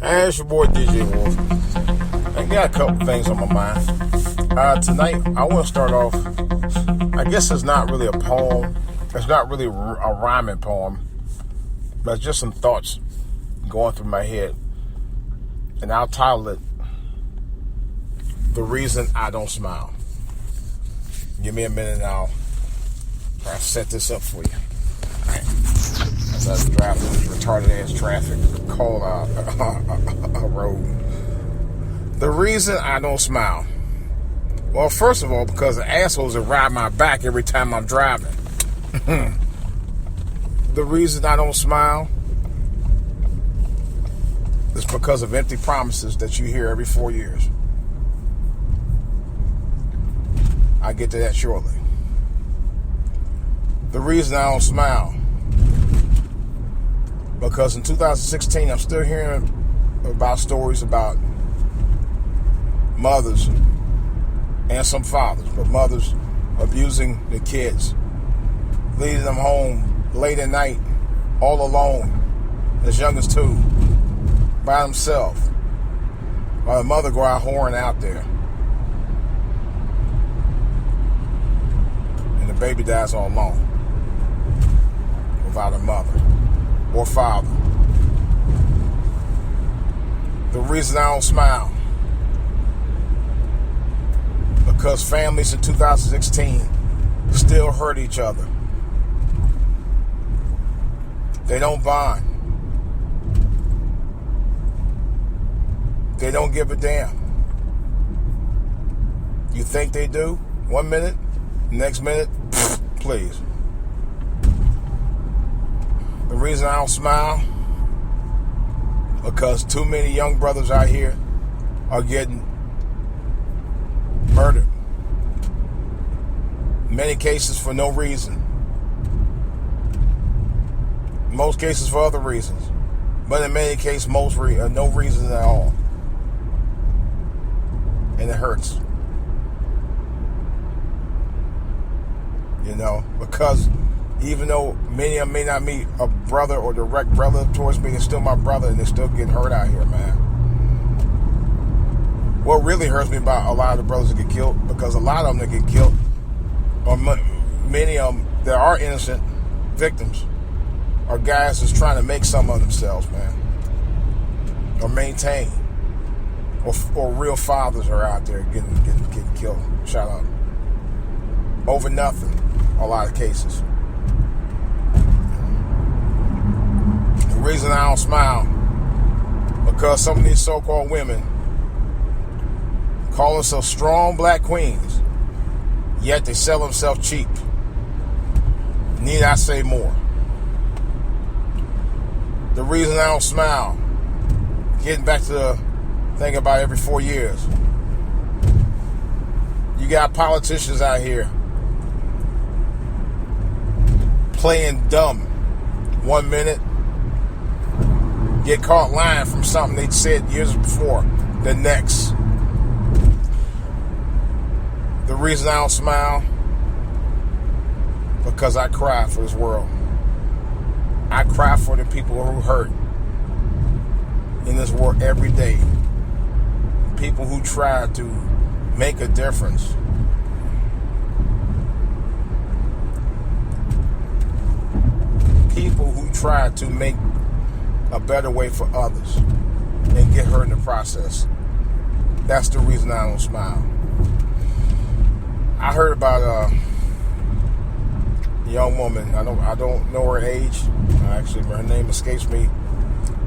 Hey, it's your boy DJ Wolf. I got a couple things on my mind. Tonight, I want to start off. I guess it's not really a poem. It's not really a rhyming poem, but it's just some thoughts going through my head. And I'll title it, The Reason I Don't Smile. Give me a minute and I'll try to set this up for you. All right. As I drive through retarded ass traffic, cold road. The reason I don't smile. Well, first of all, because the assholes that ride my back every time I'm driving. The reason I don't smile is because of empty promises that you hear every 4 years. I'll get to that shortly. The reason I don't smile, because in 2016, I'm still hearing about stories about mothers and some fathers, but mothers abusing the kids, leading them home late at night, all alone, as young as 2, by themselves, while the mother go out whoring out there, and the baby dies all alone, without a mother or father. The reason I don't smile, because families in 2016 still hurt each other. They don't bond. They don't give a damn. You think they do? 1 minute, next minute, please. The reason I don't smile, because too many young brothers out here are getting murdered. In many cases for no reason. In most cases for other reasons. But in many cases, no reason at all. And it hurts. You know, because even though many of them may not meet a brother or direct relative towards me, they're still my brother and they still get hurt out here, man. What really hurts me about a lot of the brothers that get killed, because a lot of them that get killed, or many of them that are innocent victims, are guys that's trying to make some of themselves, man. Or maintain. Or real fathers are out there getting killed, shot up. Over nothing, a lot of cases. The reason I don't smile, because some of these so-called women call themselves strong black queens, yet they sell themselves cheap. Need I say more? The reason I don't smile, getting back to the thing about every 4 years, you got politicians out here playing dumb 1 minute, get caught lying from something they said years before the next. The reason I don't smile, because I cry for this world. I cry for the people who hurt in this world every day. People who try to make a difference. People who try to make a better way for others and get hurt in the process. That's the reason I don't smile. I heard about a young woman. I don't know her age. Actually, her name escapes me.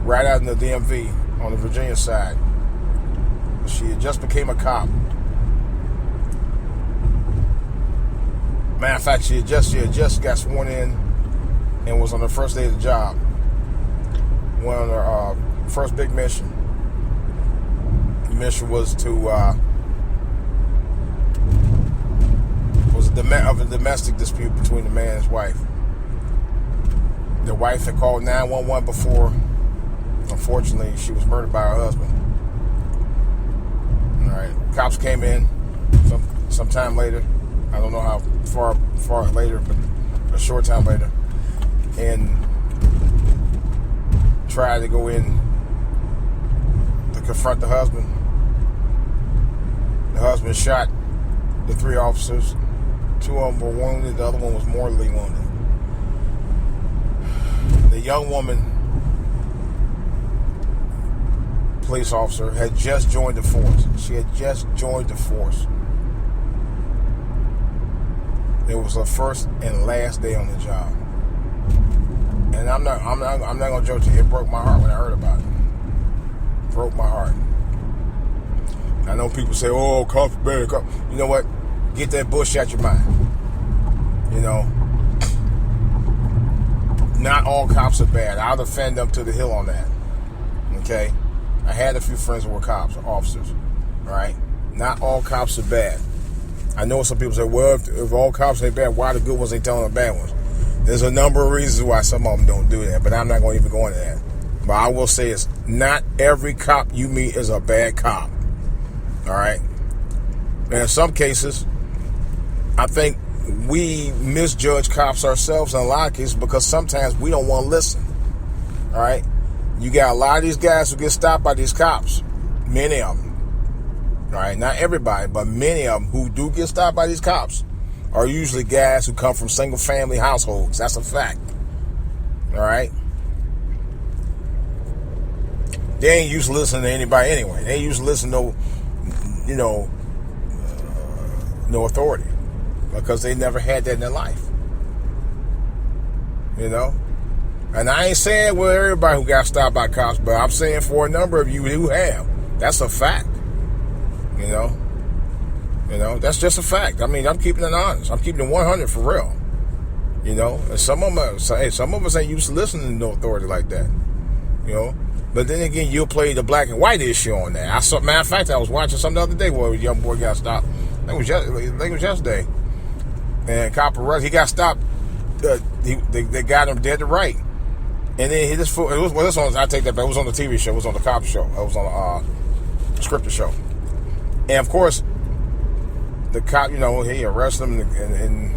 Right out in the DMV on the Virginia side. She had just became a cop. Matter of fact, she had just got sworn in and was on her first day of the job. One of her first big mission. The mission was to of a domestic dispute between the man and his wife. The wife had called 911 before. Unfortunately, she was murdered by her husband. All right, cops came in some time later. I don't know how far later, but a short time later, and tried to go in confront the husband. The husband shot the 3 officers. 2 of them were wounded. The other one was mortally wounded. The young woman, police officer, had just joined the force. She had just joined the force. It was her first and last day on the job. And I'm not gonna joke to you. It broke my heart when I heard about it. Broke my heart. I know people say, "Oh, cops are bad." You know what? Get that bullshit out your mind. You know, not all cops are bad. I'll defend them to the hill on that. Okay, I had a few friends who were cops or officers. All right, not all cops are bad. I know some people say, "Well, if all cops ain't bad, why the good ones ain't telling the bad ones?" There's a number of reasons why some of them don't do that, but I'm not going to even go into that. But I will say is, not every cop you meet is a bad cop. All right? And in some cases, I think we misjudge cops ourselves in a lot of cases because sometimes we don't want to listen. All right? You got a lot of these guys who get stopped by these cops. Many of them. All right? Not everybody, but many of them who do get stopped by these cops are usually guys who come from single-family households. That's a fact. All right? They ain't used to listening to anybody anyway. They ain't used to listen to no authority because they never had that in their life. You know? And I ain't saying with everybody who got stopped by cops, but I'm saying for a number of you who have. That's a fact. You know? You know, that's just a fact. I mean, I'm keeping it honest. I'm keeping it 100 for real. You know, and some of us ain't used to listening to no authority like that. You know, but then again, you'll play the black and white issue on that. Matter of fact, I was watching something the other day where a young boy got stopped. I think it was yesterday. And cop arrested. He got stopped. They got him dead to right. And then I take that back. It was on the TV show. It was on the cop show. It was on a scripted show. And of course, the cop, he arrested him, and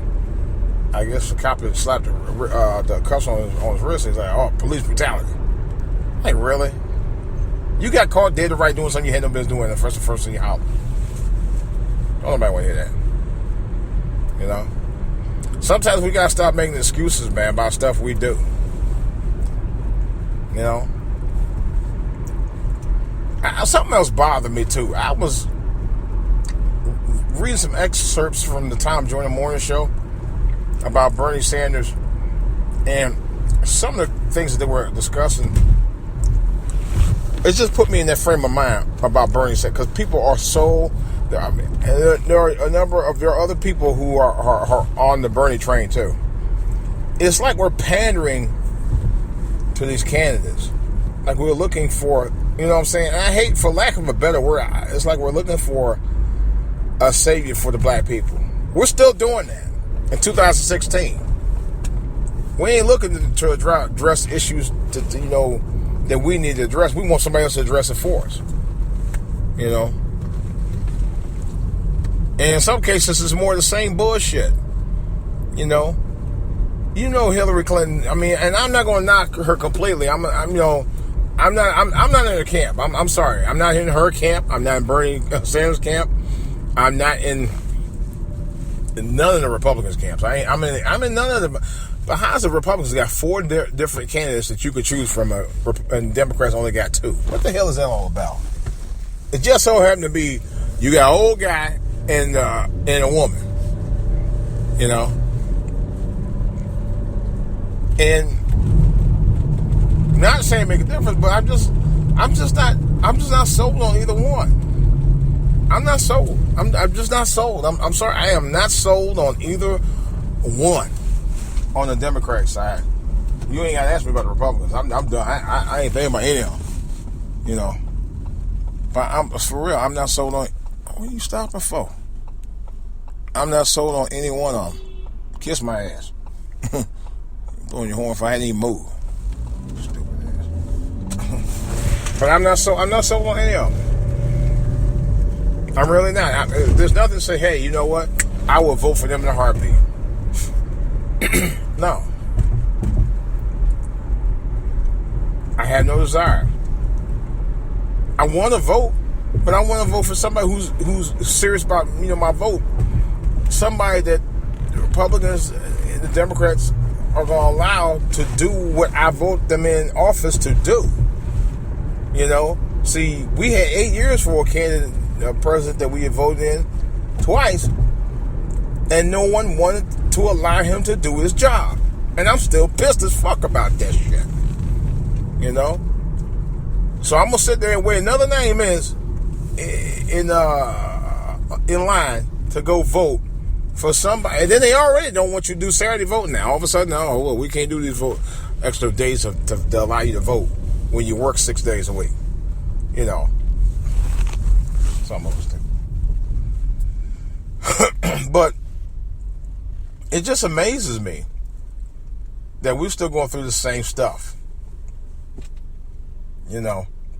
I guess the cop had slapped the cuffs on his wrist. He's like, "Oh, police brutality." Like, really? You got caught dead to right doing something you had no business doing, and the first thing you holler. Don't nobody want to hear that. You know? Sometimes we got to stop making excuses, man, about stuff we do. You know? Something else bothered me, too. I was reading some excerpts from the Tom Joyner Morning Show about Bernie Sanders, and some of the things that they were discussing, it just put me in that frame of mind about Bernie Sanders, because people are so, there are other people who are on the Bernie train too. It's like we're pandering to these candidates, like we're looking for, you know what I'm saying? And I hate, for lack of a better word, it's like we're looking for a savior for the black people. We're still doing that in 2016. We ain't looking to address issues that we need to address. We want somebody else to address it for us. You know? And in some cases, it's more the same bullshit. You know? Hillary Clinton, I mean, and I'm not going to knock her completely. I'm not in her camp. I'm sorry. I'm not in her camp. I'm not in Bernie Sanders' camp. I'm not in none of the Republicans' camps. I'm in none of them. But how's the Republicans got 4 different candidates that you could choose from, and Democrats only got 2? What the hell is that all about? It just so happened to be you got an old guy and a woman. You know? And not saying make a difference, but I'm just not sold on either one. I'm not sold. I'm just not sold. I'm sorry. I am not sold on either one on the Democratic side. You ain't got to ask me about the Republicans. I'm done. I ain't thinking about any of them. You know. But for real, I'm not sold on. What are you stopping for? I'm not sold on any one of them. Kiss my ass. Blowing your horn if I hadn't even moved. Stupid ass. But I'm not sold on any of them. I'm really not. There's nothing to say, hey, you know what? I will vote for them in a heartbeat. No. I have no desire. I want to vote, but I want to vote for somebody who's serious about my vote. Somebody that the Republicans and the Democrats are going to allow to do what I vote them in office to do. See, we had 8 years for a candidate, president that we had voted in twice, and no one wanted to allow him to do his job. And I'm still pissed as fuck about that shit. So I'm gonna sit there and wait another 9 minutes in line to go vote for somebody, and then they already don't want you to do Saturday voting now. All of a sudden, well, we can't do these extra days to allow you to vote when you work 6 days a week. Some of us do. But it just amazes me that we're still going through the same stuff.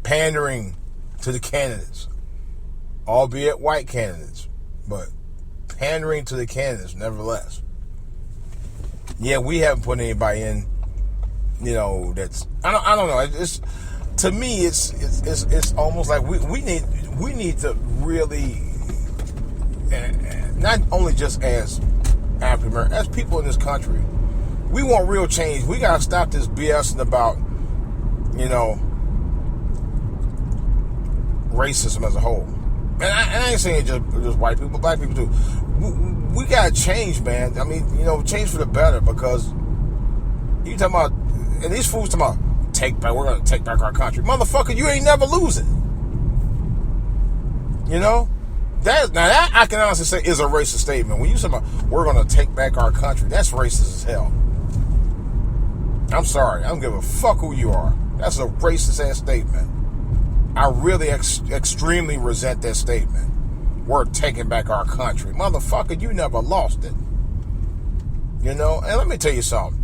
Pandering to the candidates, albeit white candidates, but pandering to the candidates nevertheless. Yeah, we haven't put anybody in, that's, I don't know. It's, to me, it's almost like we need to really, not only just as African American, as people in this country, we want real change. We gotta stop this BSing about, racism as a whole. And I ain't saying just white people, black people too. We gotta change, man. I mean, change for the better, because you talking about, and these fools talking about, we're gonna take back our country. Motherfucker, you ain't never losing. That I can honestly say is a racist statement. When you say about, we're gonna take back our country, that's racist as hell. I'm sorry, I don't give a fuck who you are. That's a racist ass statement. I really extremely resent that statement. We're taking back our country. Motherfucker, you never lost it. And let me tell you something.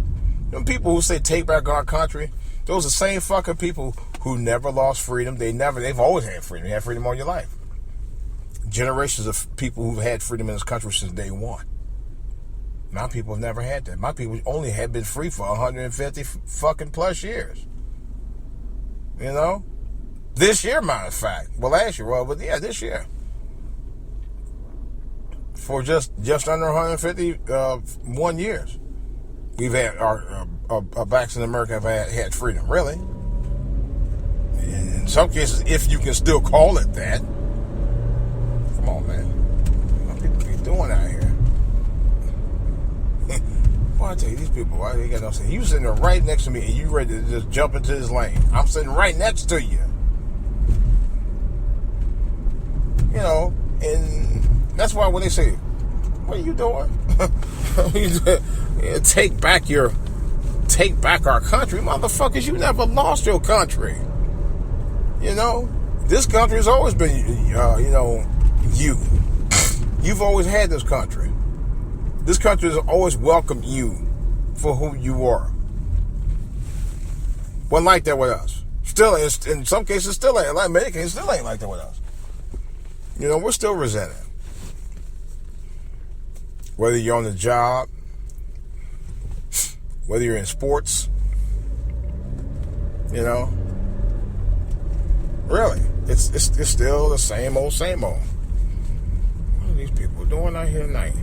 Them people who say take back our country, those are the same fucking people who never lost freedom. They've always had freedom. You had freedom all your life. Generations of people who've had freedom in this country since day one. My people have never had that. My people only have been free for 150 fucking plus years. This year, matter of fact. Well, last year, but yeah, this year. For just under 151 years, we've had our blacks in America have had freedom. Really? In some cases, if you can still call it that. Come on, man. What people be doing out here? Well, I tell you, these people, why they got no sense? You sitting there right next to me, and you ready to just jump into this lane. I'm sitting right next to you. And that's why when they say, what are you doing? Take back our country. Motherfuckers, you never lost your country. This country has always been, you've always had this country. This country has always welcomed you for who you are. Wasn't like that with us. Still, in some cases, still ain't. Like many cases, still ain't like that with us. We're still resented. Whether you're on the job, whether you're in sports, really, it's still the same old. What are these people doing out here tonight?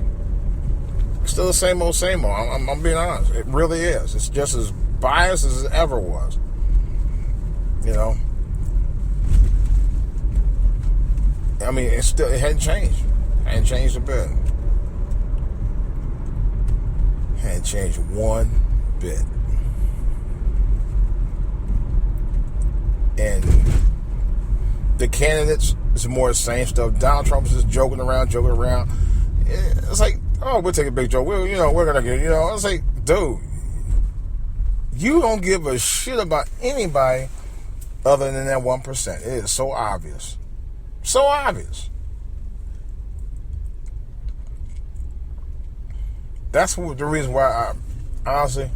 It's still the same old. I'm being honest. It really is. It's just as biased as it ever was. I mean, it hadn't changed. It hadn't changed a bit. It hadn't changed one bit. And the candidates, it's more the same stuff. Donald Trump is just joking around. It's like, we'll take a big joke. We're gonna get, it's like, dude, you don't give a shit about anybody other than that 1%. It is so obvious. So obvious. That's the reason why I honestly,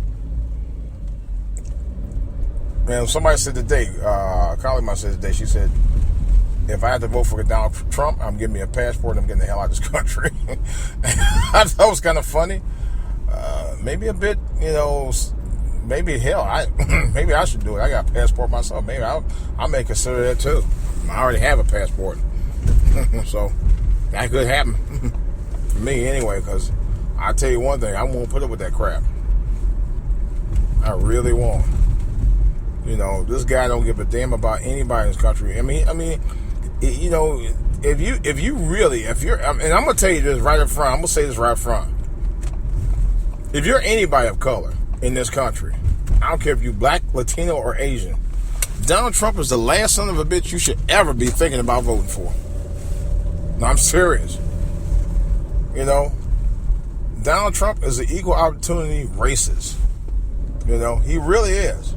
man, somebody said today, a colleague of mine said today, she said, if I had to vote for Donald Trump, I'm getting me a passport and I'm getting the hell out of this country. I thought it was kind of funny. Maybe a bit, maybe hell, maybe I should do it. I got a passport myself. Maybe I may consider that too. I already have a passport. So that could happen for me anyway, because I'll tell you one thing, I won't put up with that crap. I really won't. This guy don't give a damn about anybody in this country. I mean, if you're, and I'm gonna tell you this right up front. I'm gonna say this right up front. If you're anybody of color in this country, I don't care if you're black, Latino, or Asian, Donald Trump is the last son of a bitch you should ever be thinking about voting for. No, I'm serious. Donald Trump is an equal opportunity racist. He really is.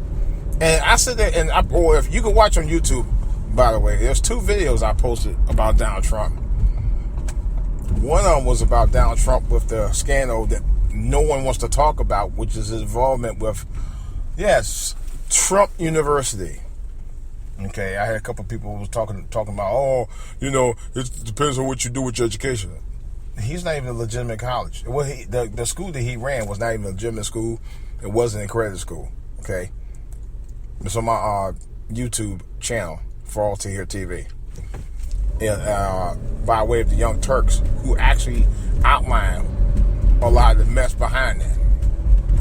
And I said that, or if you can watch on YouTube, by the way, there's 2 videos I posted about Donald Trump. One of them was about Donald Trump with the scandal that no one wants to talk about, which is his involvement with, Trump University. Okay, I had a couple of people who was talking about, it depends on what you do with your education. He's not even a legitimate college. Well, the school that he ran was not even a legitimate school. It wasn't a credit school. Okay, it's on my YouTube channel, For All to Hear TV. And, by way of the Young Turks, who actually outlined a lot of the mess behind that.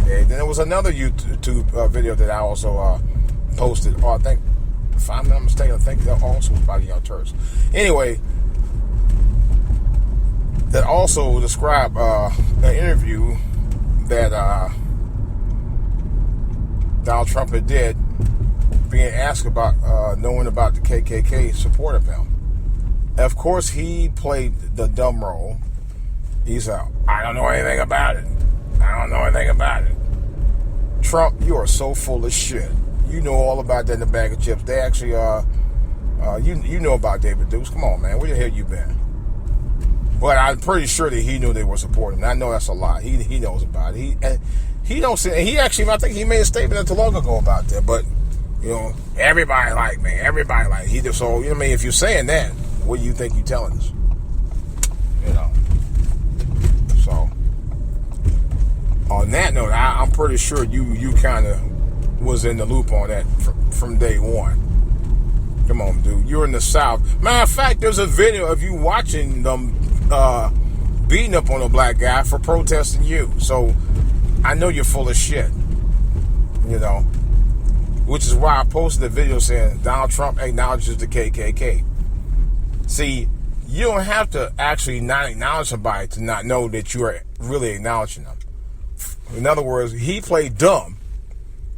Okay, then there was another YouTube video that I also posted. I think, if I'm not mistaken, I think that also was by the Young Turks. Anyway, that also described an interview that Donald Trump had did, being asked about knowing about the KKK support of him. Of course, he played the dumb role. He's out. I don't know anything about it. I don't know anything about it. Trump, you are so full of shit. You know all about that in the bag of chips. They actually, you know about David Dukes. Come on, man. Where the hell you been? But I'm pretty sure that he knew they were supporting him. I know that's a lie. He knows about it. He don't say. He actually, I think he made a statement not too long ago about that. But everybody like me. Everybody like he did. So if you're saying that, what do you think you're telling us? So on that note, I'm pretty sure you kind of was in the loop on that from day one. Come on, dude. You're in the South. Matter of fact, there's a video of you watching them beating up on a black guy for protesting you. So I know you're full of shit. Which is why I posted a video saying Donald Trump acknowledges the KKK. See, you don't have to actually not acknowledge somebody to not know that you are really acknowledging them. In other words, he played dumb,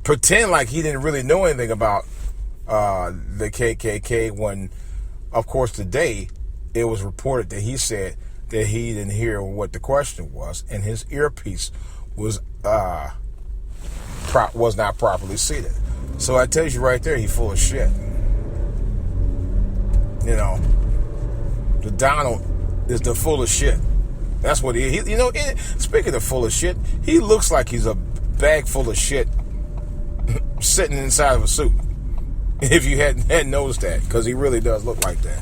pretend like he didn't really know anything about the KKK when, of course, today it was reported that he said that he didn't hear what the question was and his earpiece was not properly seated. So that tells you right there he's full of shit. The Donald is the full of shit. That's what he is. Speaking of full of shit, he looks like he's a bag full of shit sitting inside of a suit. If you hadn't noticed that, because he really does look like that.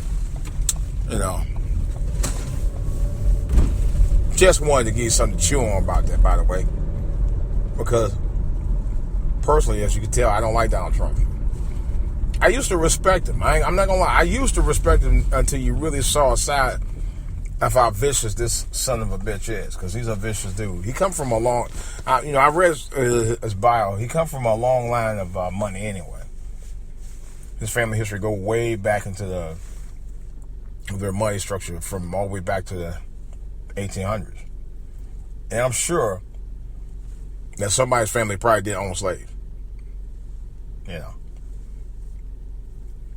Just wanted to give you something to chew on about that, by the way. Because, personally, as you can tell, I don't like Donald Trump. I used to respect him. I'm not going to lie. I used to respect him until you really saw a side of how vicious this son of a bitch is. Because he's a vicious dude. He come from a long... I read his bio. He come from a long line of money anyway. His family history go way back into their money structure from all the way back to the 1800s. And I'm sure that somebody's family probably did own slaves.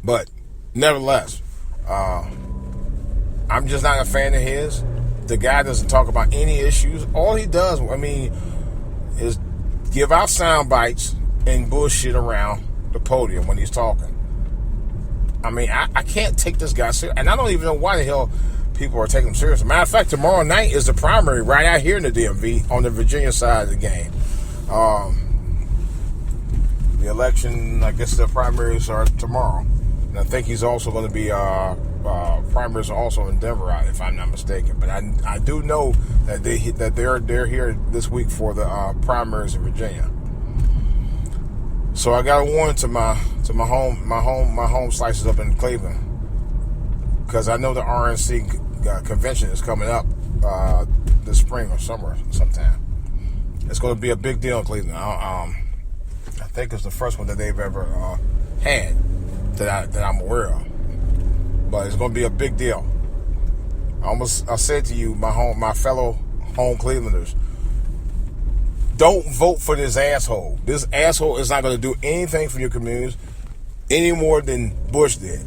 But nevertheless, I'm just not a fan of his. The guy doesn't talk about any issues. All he does, is give out sound bites and bullshit around the podium when he's talking. I can't take this guy serious. And I don't even know why the hell people are taking him serious. Matter of fact, tomorrow night is the primary right out here in the DMV on the Virginia side of the game. The election, I guess the primaries are tomorrow. And I think he's also going to be, primaries are also in Denver, if I'm not mistaken. But I do know that they're here this week for the primaries in Virginia. So I got a warning to my home slices up in Cleveland. because I know the RNC convention is coming up this spring or summer sometime. It's going to be a big deal in Cleveland. I think it's the first one that they've ever had that I'm aware of. But it's going to be a big deal. I said to you, my fellow home Clevelanders, don't vote for this asshole. This asshole is not going to do anything for your communities any more than Bush did.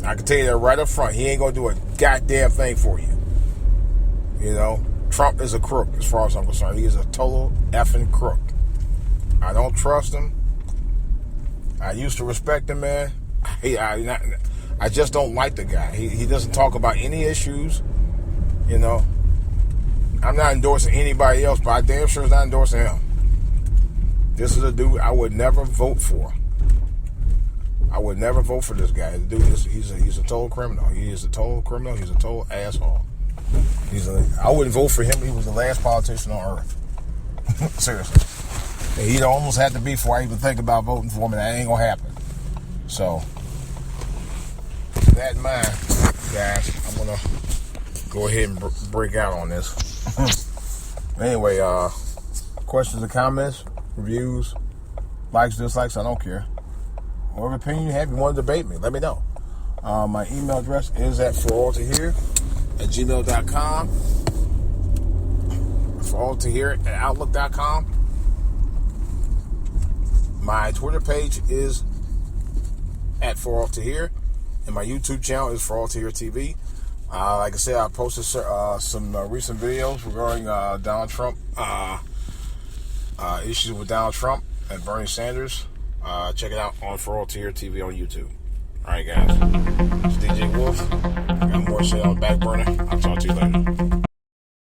I can tell you that right up front. He ain't going to do a goddamn thing for you. You know, Trump is a crook as far as I'm concerned. He is a total effing crook. I don't trust him. I used to respect him, man. I just don't like the guy. He doesn't talk about any issues, you know. I'm not endorsing anybody else, but I damn sure is not endorsing him. This is a dude I would never vote for. I would never vote for this guy. The dude he's a total criminal. He is a total criminal. He's a total asshole. I wouldn't vote for him. He was the last politician on earth. Seriously. He'd almost had to be before I even think about voting for him, and that ain't gonna happen. So, with that in mind, guys, I'm gonna go ahead and break out on this. Anyway, questions or comments, reviews, likes, dislikes, I don't care. Whatever opinion you have, you want to debate me, let me know. My email address is at foralltohear@gmail.com. foralltohear@outlook.com. My Twitter page is at foralltohear, and my YouTube channel is foralltohear TV. Like I said, I posted some recent videos regarding Donald Trump, issues with Donald Trump and Bernie Sanders. Check it out on For All To Hear TV on YouTube. All right, guys. It's DJ Wolf. I got more to say on the back burner. I'll talk to you later.